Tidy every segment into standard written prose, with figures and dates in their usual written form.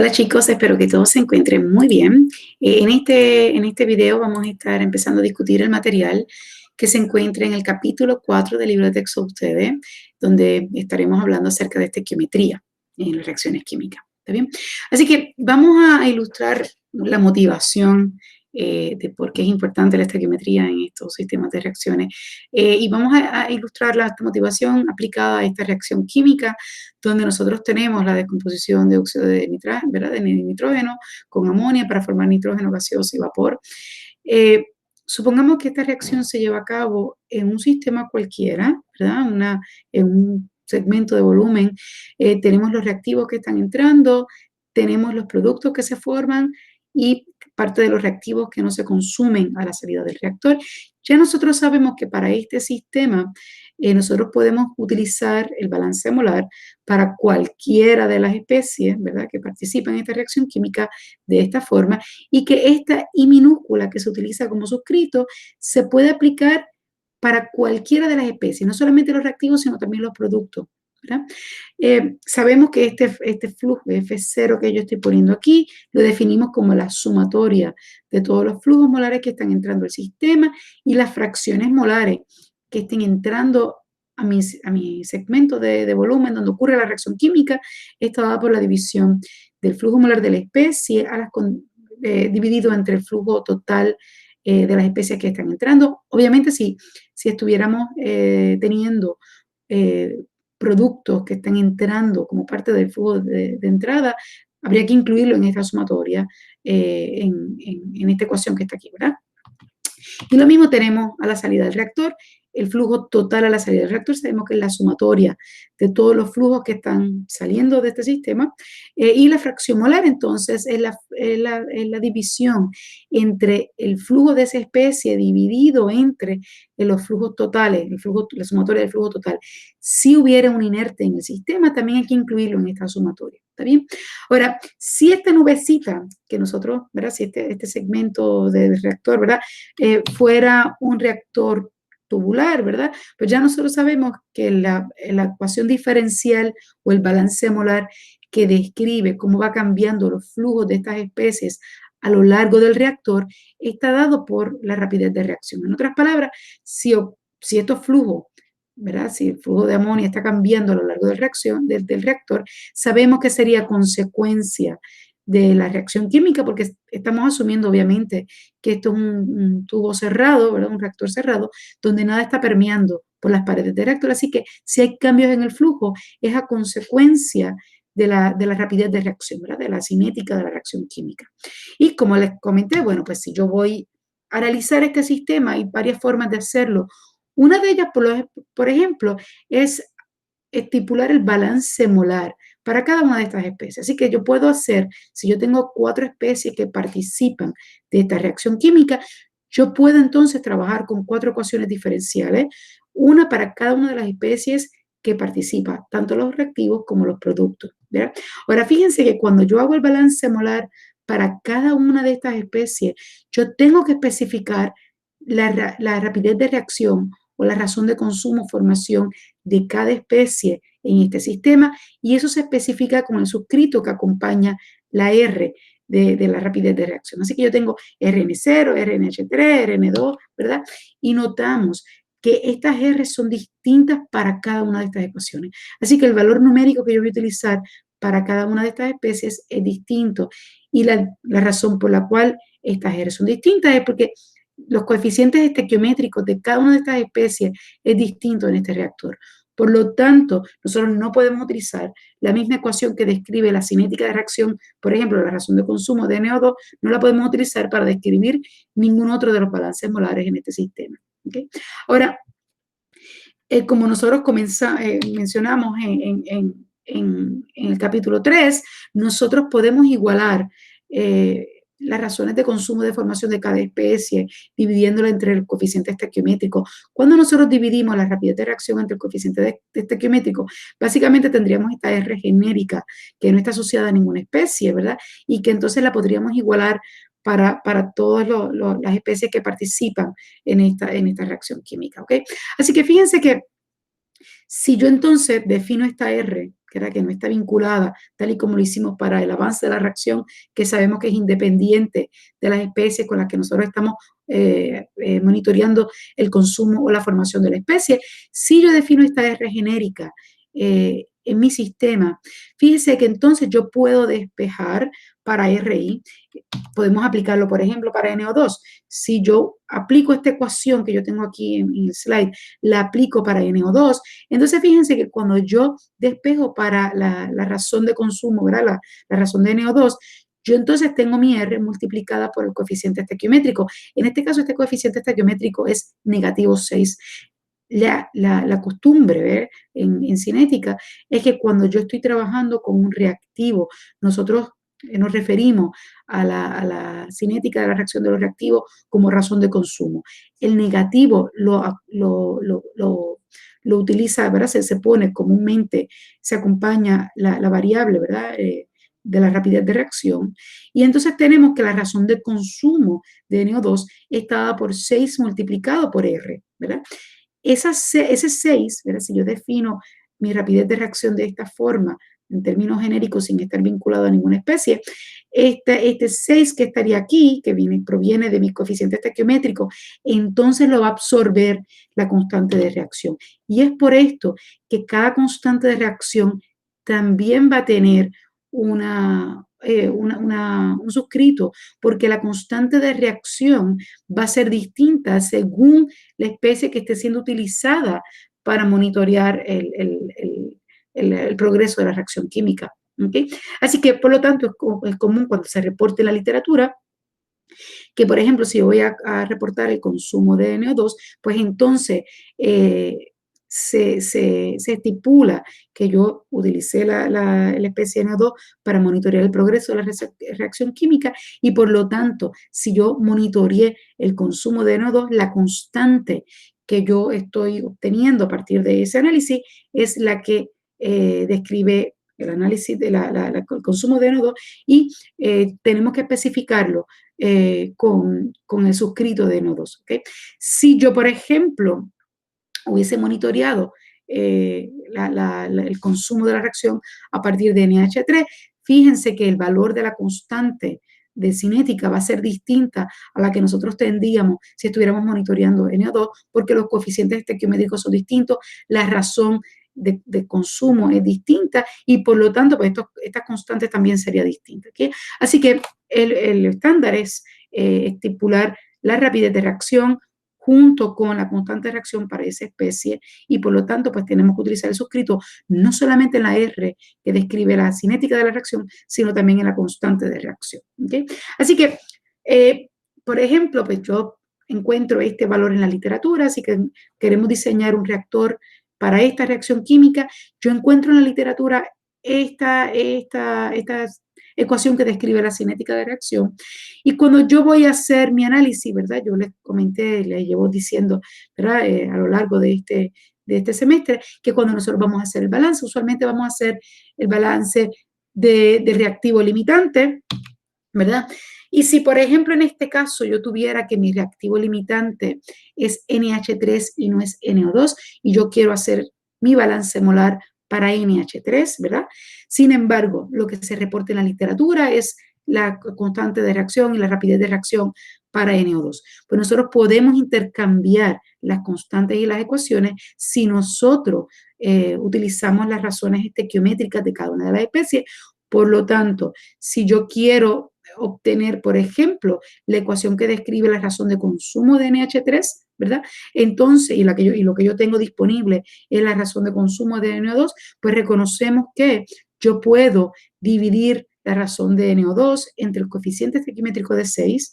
Hola chicos, espero que todos se encuentren muy bien. En este video vamos a estar empezando a discutir el material que se encuentra en el capítulo 4 del libro de texto de ustedes, donde estaremos hablando acerca de estequiometría en las reacciones químicas. ¿Está bien? Así que vamos a ilustrar la motivación de por qué es importante la estequiometría en estos sistemas de reacciones. Y vamos a ilustrar la motivación aplicada a esta reacción química donde nosotros tenemos la descomposición de óxido de nitrógeno, ¿verdad? De nitrógeno con amonia para formar nitrógeno gaseoso y vapor. Supongamos que esta reacción se lleva a cabo en un sistema cualquiera, ¿verdad? En un segmento de volumen. Tenemos los reactivos que están entrando, tenemos los productos que se forman y parte de los reactivos que no se consumen a la salida del reactor. Ya nosotros sabemos que para este sistema nosotros podemos utilizar el balance molar para cualquiera de las especies, ¿verdad?, que participan en esta reacción química de esta forma, y que esta I minúscula que se utiliza como suscrito se puede aplicar para cualquiera de las especies, no solamente los reactivos, sino también los productos, ¿verdad? Sabemos que este flujo F0 que yo estoy poniendo aquí, lo definimos como la sumatoria de todos los flujos molares que están entrando al sistema y las fracciones molares que estén entrando a mi segmento de volumen donde ocurre la reacción química, está dada por la división del flujo molar de la especie dividido entre el flujo total de las especies que están entrando. Obviamente, si estuviéramos teniendo productos que están entrando como parte del flujo de entrada, habría que incluirlo en esta sumatoria, en esta ecuación que está aquí, ¿verdad? Y lo mismo tenemos a la salida del reactor. El flujo total a la salida del reactor sabemos que es la sumatoria de todos los flujos que están saliendo de este sistema, y la fracción molar entonces es la división entre el flujo de esa especie dividido entre los flujos totales, la sumatoria del flujo total. Si hubiera un inerte en el sistema, también hay que incluirlo en esta sumatoria. ¿Está bien? Ahora, si esta nubecita que nosotros, ¿verdad? Si este segmento del reactor, ¿verdad? Fuera un reactor tubular, ¿verdad? Pues ya nosotros sabemos que la ecuación diferencial o el balance molar que describe cómo va cambiando los flujos de estas especies a lo largo del reactor está dado por la rapidez de reacción. En otras palabras, si estos flujos, ¿verdad? Si el flujo de amonio está cambiando a lo largo del reactor, sabemos que sería consecuencia de la reacción química, porque estamos asumiendo obviamente que esto es un tubo cerrado, ¿verdad? Un reactor cerrado, donde nada está permeando por las paredes del reactor, así que si hay cambios en el flujo, es a consecuencia de la rapidez de reacción, ¿verdad? De la cinética de la reacción química. Y como les comenté, bueno, pues si yo voy a analizar este sistema, hay varias formas de hacerlo. Una de ellas, por ejemplo, es estipular el balance molar para cada una de estas especies. Así que yo puedo hacer, si yo tengo 4 especies que participan de esta reacción química, yo puedo entonces trabajar con 4 ecuaciones diferenciales, una para cada una de las especies que participa, tanto los reactivos como los productos, ¿verdad? Ahora, fíjense que cuando yo hago el balance molar para cada una de estas especies, yo tengo que especificar la rapidez de reacción o la razón de consumo, formación de cada especie en este sistema, y eso se especifica con el suscrito que acompaña la R de la rapidez de reacción. Así que yo tengo RN0, RNH3, RN2, ¿verdad? Y notamos que estas R son distintas para cada una de estas ecuaciones. Así que el valor numérico que yo voy a utilizar para cada una de estas especies es distinto. Y la razón por la cual estas R son distintas es porque los coeficientes estequiométricos de cada una de estas especies es distinto en este reactor. Por lo tanto, nosotros no podemos utilizar la misma ecuación que describe la cinética de reacción, por ejemplo, la razón de consumo de NO2, no la podemos utilizar para describir ningún otro de los balances molares en este sistema. ¿Okay? Ahora, como nosotros mencionamos en el capítulo 3, nosotros podemos igualar las razones de consumo de formación de cada especie, dividiéndola entre el coeficiente estequiométrico. Cuando nosotros dividimos la rapidez de reacción entre el coeficiente estequiométrico, básicamente tendríamos esta R genérica, que no está asociada a ninguna especie, ¿verdad? Y que entonces la podríamos igualar para todas las especies que participan en esta reacción química, ¿ok? Así que fíjense que si yo entonces defino esta R, que no está vinculada, tal y como lo hicimos para el avance de la reacción, que sabemos que es independiente de las especies con las que nosotros estamos monitoreando el consumo o la formación de la especie. Si yo defino esta R genérica en mi sistema, fíjese que entonces yo puedo despejar para RI, podemos aplicarlo, por ejemplo, para NO2. Si yo aplico esta ecuación que yo tengo aquí en el slide, la aplico para NO2, entonces fíjense que cuando yo despejo para la razón de consumo, ¿verdad? La razón de NO2, yo entonces tengo mi R multiplicada por el coeficiente estequiométrico. En este caso, este coeficiente estequiométrico es negativo 6. La costumbre en cinética es que cuando yo estoy trabajando con un reactivo, nosotros nos referimos a la cinética de la reacción de los reactivos como razón de consumo. El negativo lo utiliza, ¿verdad? Se pone comúnmente, se acompaña la variable, ¿verdad? De la rapidez de reacción. Y entonces tenemos que la razón de consumo de NO2 está dada por 6 multiplicado por R, ¿verdad? Ese 6, ¿verdad? Si yo defino mi rapidez de reacción de esta forma, en términos genéricos, sin estar vinculado a ninguna especie, este 6 que estaría aquí, que proviene de mi coeficiente estequiométrico, entonces lo va a absorber la constante de reacción. Y es por esto que cada constante de reacción también va a tener un suscrito, porque la constante de reacción va a ser distinta según la especie que esté siendo utilizada para monitorear el progreso de la reacción química. ¿Okay? Así que, por lo tanto, es común cuando se reporte en la literatura que, por ejemplo, si yo voy a reportar el consumo de NO2, pues entonces se estipula que yo utilicé la especie NO2 para monitorear el progreso de la reacción química y, por lo tanto, si yo monitoreé el consumo de NO2, la constante que yo estoy obteniendo a partir de ese análisis es la que describe el análisis del consumo de NO2 y tenemos que especificarlo con el suscrito de NO2. ¿Okay? Si yo, por ejemplo, hubiese monitoreado el consumo de la reacción a partir de NH3, fíjense que el valor de la constante de cinética va a ser distinta a la que nosotros tendríamos si estuviéramos monitoreando NO2, porque los coeficientes estequiométricos son distintos, la razón de consumo es distinta y por lo tanto pues estas constantes también sería distinta. ¿Okay? Así que el estándar es estipular la rapidez de reacción junto con la constante de reacción para esa especie y por lo tanto pues tenemos que utilizar el suscrito no solamente en la R que describe la cinética de la reacción, sino también en la constante de reacción. ¿Okay? Así que, por ejemplo, pues yo encuentro este valor en la literatura, así que queremos diseñar un reactor para esta reacción química, yo encuentro en la literatura esta ecuación que describe la cinética de reacción. Y cuando yo voy a hacer mi análisis, ¿verdad? Yo les comenté, les llevo diciendo, ¿verdad? A lo largo de este semestre, que cuando nosotros vamos a hacer el balance, usualmente vamos a hacer el balance de reactivo limitante, ¿verdad? Y si, por ejemplo, en este caso yo tuviera que mi reactivo limitante es NH3 y no es NO2, y yo quiero hacer mi balance molar para NH3, ¿verdad? Sin embargo, lo que se reporta en la literatura es la constante de reacción y la rapidez de reacción para NO2. Pues nosotros podemos intercambiar las constantes y las ecuaciones si nosotros utilizamos las razones estequiométricas de cada una de las especies. Por lo tanto, si yo quiero obtener, por ejemplo, la ecuación que describe la razón de consumo de NH3, ¿verdad? Entonces, y lo que yo tengo disponible es la razón de consumo de NO2, pues reconocemos que yo puedo dividir la razón de NO2 entre el coeficiente estequiométrico de 6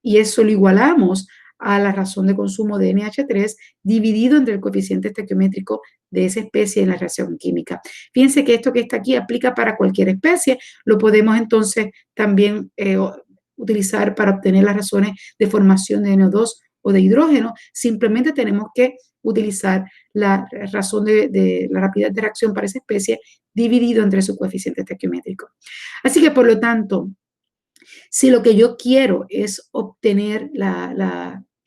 y eso lo igualamos a la razón de consumo de NH3 dividido entre el coeficiente estequiométrico de esa especie en la reacción química. Fíjense que esto que está aquí aplica para cualquier especie, lo podemos entonces también utilizar para obtener las razones de formación de NO2 o de hidrógeno, simplemente tenemos que utilizar la razón de la rapidez de reacción para esa especie dividido entre su coeficiente estequiométrico. Así que, por lo tanto, si lo que yo quiero es obtener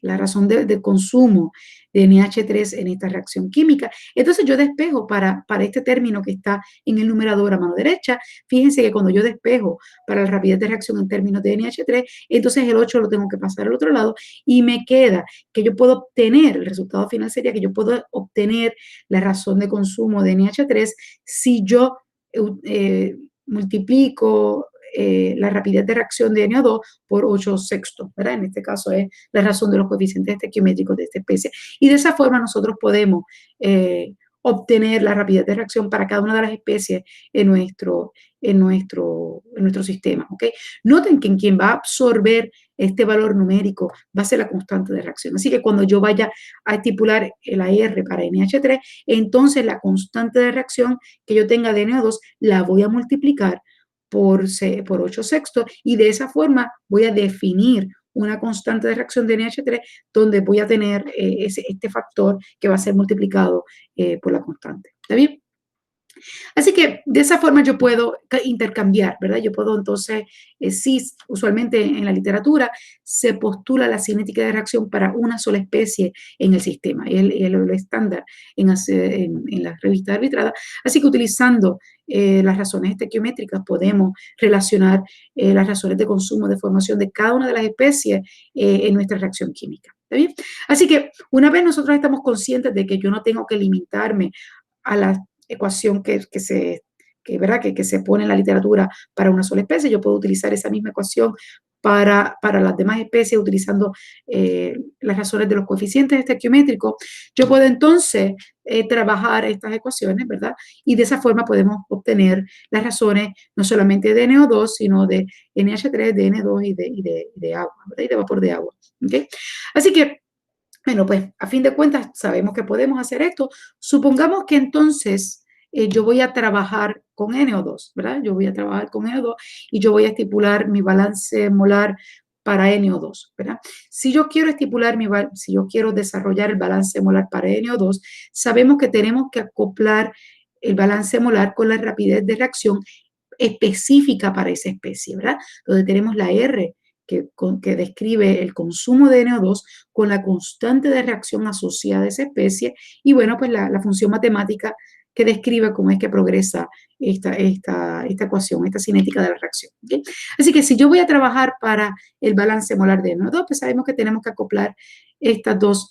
la razón de consumo de NH3 en esta reacción química. Entonces yo despejo para este término que está en el numerador a mano derecha. Fíjense que cuando yo despejo para la rapidez de reacción en términos de NH3, entonces el 8 lo tengo que pasar al otro lado y me queda que yo puedo obtener, el resultado final sería que yo puedo obtener la razón de consumo de NH3 si yo multiplico la rapidez de reacción de NO2 por 8 sextos, ¿verdad? En este caso es la razón de los coeficientes estequiométricos de esta especie. Y de esa forma nosotros podemos obtener la rapidez de reacción para cada una de las especies en nuestro sistema, ¿ok? Noten que en quien va a absorber este valor numérico va a ser la constante de reacción. Así que cuando yo vaya a estipular el AR para NH3, entonces la constante de reacción que yo tenga de NO2 la voy a multiplicar por 8 sextos y de esa forma voy a definir una constante de reacción de NH3 donde voy a tener este factor que va a ser multiplicado por la constante. ¿Está bien? Así que de esa forma yo puedo intercambiar, ¿verdad? Yo puedo entonces, sí, usualmente en la literatura se postula la cinética de reacción para una sola especie en el sistema, es lo estándar en las revistas arbitradas. Así que utilizando las razones estequiométricas podemos relacionar las razones de consumo de formación de cada una de las especies en nuestra reacción química. ¿Está bien? Así que una vez nosotros estamos conscientes de que yo no tengo que limitarme a la ecuación ¿verdad? Que se pone en la literatura para una sola especie, yo puedo utilizar esa misma ecuación para las demás especies utilizando las razones de los coeficientes estequiométricos. Yo puedo entonces trabajar estas ecuaciones, ¿verdad? Y de esa forma podemos obtener las razones no solamente de NO2, sino de NH3, de N2 y de agua, ¿verdad? Y de vapor de agua. ¿Okay? Así que bueno, pues a fin de cuentas sabemos que podemos hacer esto. Supongamos que entonces yo voy a trabajar con NO2, ¿verdad? Yo voy a trabajar con NO2 y yo voy a estipular mi balance molar para NO2, ¿verdad? Si yo quiero si yo quiero desarrollar el balance molar para NO2, sabemos que tenemos que acoplar el balance molar con la rapidez de reacción específica para esa especie, ¿verdad? Donde tenemos la R que describe el consumo de NO2 con la constante de reacción asociada a esa especie y, bueno, pues la función matemática que describe cómo es que progresa esta ecuación, esta cinética de la reacción. ¿Okay? Así que si yo voy a trabajar para el balance molar de NO2, pues sabemos que tenemos que acoplar estas dos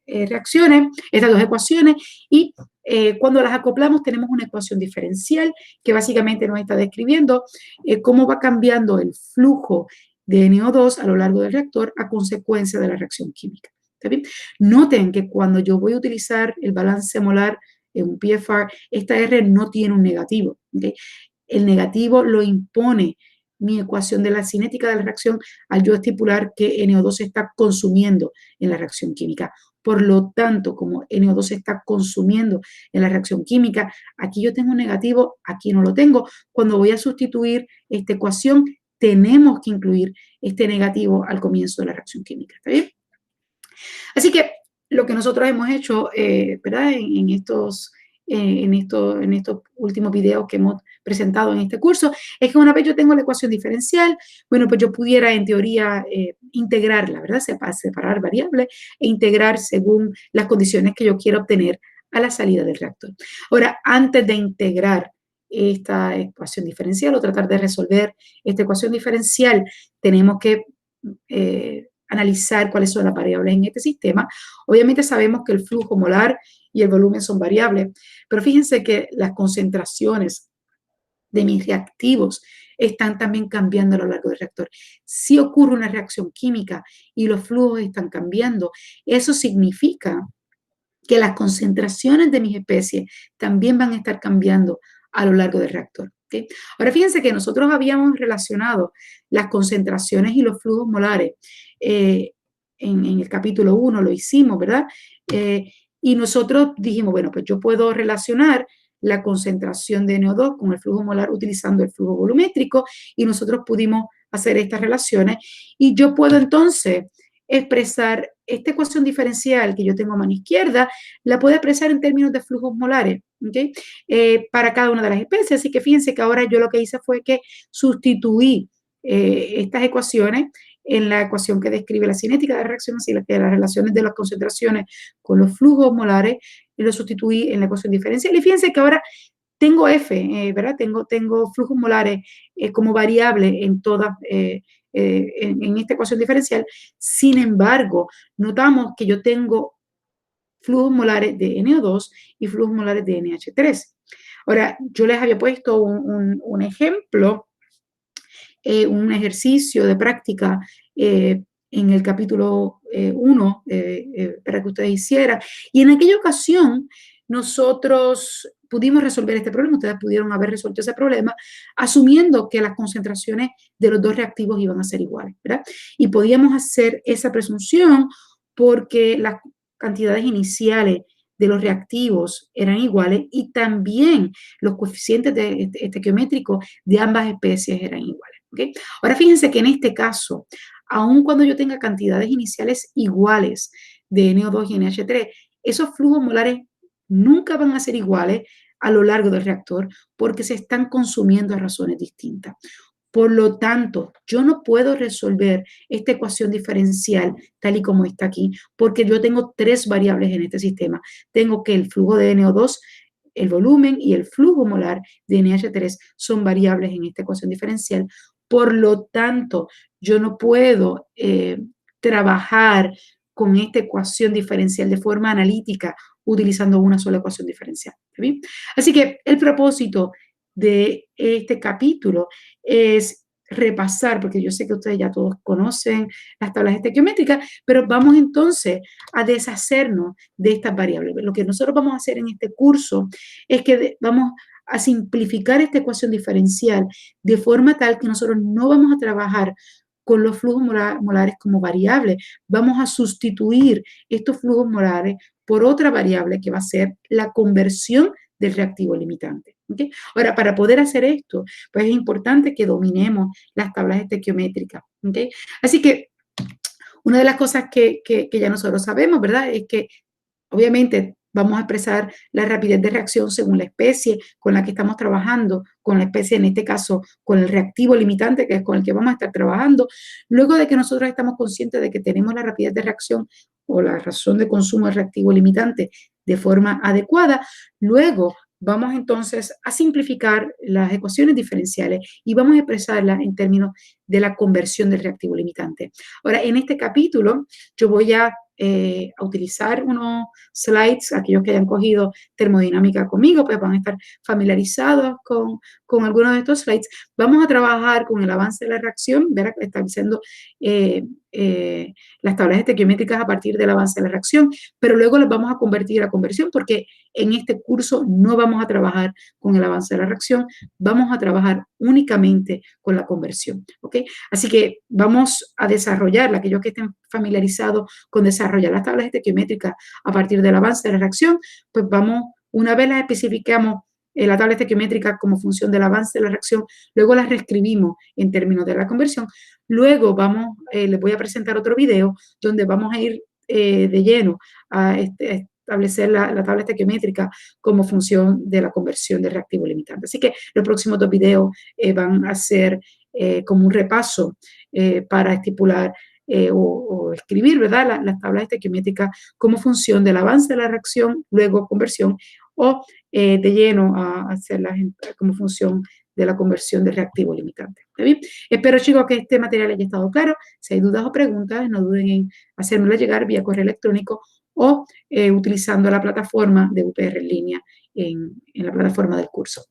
reacciones, estas dos ecuaciones, y cuando las acoplamos tenemos una ecuación diferencial que básicamente nos está describiendo cómo va cambiando el flujo de NO2 a lo largo del reactor a consecuencia de la reacción química. ¿Está bien? Noten que cuando yo voy a utilizar el balance molar en un PFR, esta R no tiene un negativo. ¿Okay? El negativo lo impone mi ecuación de la cinética de la reacción al yo estipular que NO2 se está consumiendo en la reacción química. Por lo tanto, como NO2 se está consumiendo en la reacción química, aquí yo tengo un negativo, aquí no lo tengo. Cuando voy a sustituir esta ecuación, tenemos que incluir este negativo al comienzo de la reacción química. ¿Está bien? Así que lo que nosotros hemos hecho, ¿verdad? En estos últimos videos que hemos presentado en este curso, es que una vez yo tengo la ecuación diferencial, bueno, pues yo pudiera en teoría integrarla, ¿verdad? Separar variables e integrar según las condiciones que yo quiera obtener a la salida del reactor. Ahora, antes de integrar esta ecuación diferencial o tratar de resolver esta ecuación diferencial, tenemos que analizar cuáles son las variables en este sistema. Obviamente sabemos que el flujo molar y el volumen son variables, pero fíjense que las concentraciones de mis reactivos están también cambiando a lo largo del reactor. Si ocurre una reacción química y los flujos están cambiando, eso significa que las concentraciones de mis especies también van a estar cambiando a lo largo del reactor. ¿Okay? Ahora fíjense que nosotros habíamos relacionado las concentraciones y los flujos molares. En el capítulo 1 lo hicimos, ¿verdad? Y nosotros dijimos, bueno, pues yo puedo relacionar la concentración de NO2 con el flujo molar utilizando el flujo volumétrico y nosotros pudimos hacer estas relaciones y yo puedo entonces expresar esta ecuación diferencial que yo tengo a mano izquierda, la puedo expresar en términos de flujos molares, ¿okay? Para cada una de las especies. Así que fíjense que ahora yo lo que hice fue que sustituí estas ecuaciones en la ecuación que describe la cinética de la reacción, así que las relaciones de las concentraciones con los flujos molares, y lo sustituí en la ecuación diferencial. Y fíjense que ahora tengo F, ¿verdad? Tengo flujos molares como variable en todas, en esta ecuación diferencial. Sin embargo, notamos que yo tengo flujos molares de NO2 y flujos molares de NH3. Ahora, yo les había puesto un ejemplo, un ejercicio de práctica en el capítulo 1 para que ustedes hicieran. Y en aquella ocasión nosotros pudimos resolver este problema, ustedes pudieron haber resuelto ese problema, asumiendo que las concentraciones de los dos reactivos iban a ser iguales, ¿verdad? Y podíamos hacer esa presunción porque las cantidades iniciales de los reactivos eran iguales y también los coeficientes estequiométricos de ambas especies eran iguales. ¿Okay? Ahora fíjense que en este caso, aun cuando yo tenga cantidades iniciales iguales de NO2 y NH3, esos flujos molares nunca van a ser iguales a lo largo del reactor porque se están consumiendo a razones distintas. Por lo tanto, yo no puedo resolver esta ecuación diferencial tal y como está aquí, porque yo tengo tres variables en este sistema. Tengo que el flujo de NO2, el volumen y el flujo molar de NH3 son variables en esta ecuación diferencial. Por lo tanto, yo no puedo trabajar con esta ecuación diferencial de forma analítica utilizando una sola ecuación diferencial. ¿Bien? Así que el propósito de este capítulo es repasar, porque yo sé que ustedes ya todos conocen las tablas estequiométricas, pero vamos entonces a deshacernos de estas variables. Lo que nosotros vamos a hacer en este curso es que vamos a simplificar esta ecuación diferencial de forma tal que nosotros no vamos a trabajar con los flujos molares como variables, vamos a sustituir estos flujos molares por otra variable que va a ser la conversión del reactivo limitante. ¿Okay? Ahora, para poder hacer esto, pues es importante que dominemos las tablas estequiométricas. ¿Okay? Así que una de las cosas que ya nosotros sabemos, ¿verdad? Es que obviamente vamos a expresar la rapidez de reacción según la especie con la que estamos trabajando, con la especie, en este caso, con el reactivo limitante, que es con el que vamos a estar trabajando. Luego de que nosotros estamos conscientes de que tenemos la rapidez de reacción o la razón de consumo del reactivo limitante de forma adecuada, luego vamos entonces a simplificar las ecuaciones diferenciales y vamos a expresarlas en términos de la conversión del reactivo limitante. Ahora, en este capítulo, yo voy a utilizar unos slides, aquellos que hayan cogido termodinámica conmigo, pues van a estar familiarizados con algunos de estos slides. Vamos a trabajar con el avance de la reacción, ver, estableciendo las tablas estequiométricas a partir del avance de la reacción, pero luego las vamos a convertir a conversión porque en este curso no vamos a trabajar con el avance de la reacción, vamos a trabajar únicamente con la conversión, ¿ok? Así que vamos a desarrollar, aquellos que estén familiarizados con desarrollar las tablas estequiométricas a partir del avance de la reacción, pues vamos, una vez las especificamos la tabla estequiométrica como función del avance de la reacción, luego las reescribimos en términos de la conversión, luego vamos, les voy a presentar otro video donde vamos a ir de lleno a establecer la tabla estequiométrica como función de la conversión de reactivo limitante. Así que los próximos dos videos van a ser como un repaso para estipular o escribir, ¿verdad?, las tablas estequiométricas como función del avance de la reacción, luego conversión, o de lleno a hacerlas como función de la conversión de reactivo limitante. ¿Está bien? Espero, chicos, que este material haya estado claro. Si hay dudas o preguntas, no duden en hacérmelo llegar vía correo electrónico o utilizando la plataforma de UPR en línea en la plataforma del curso.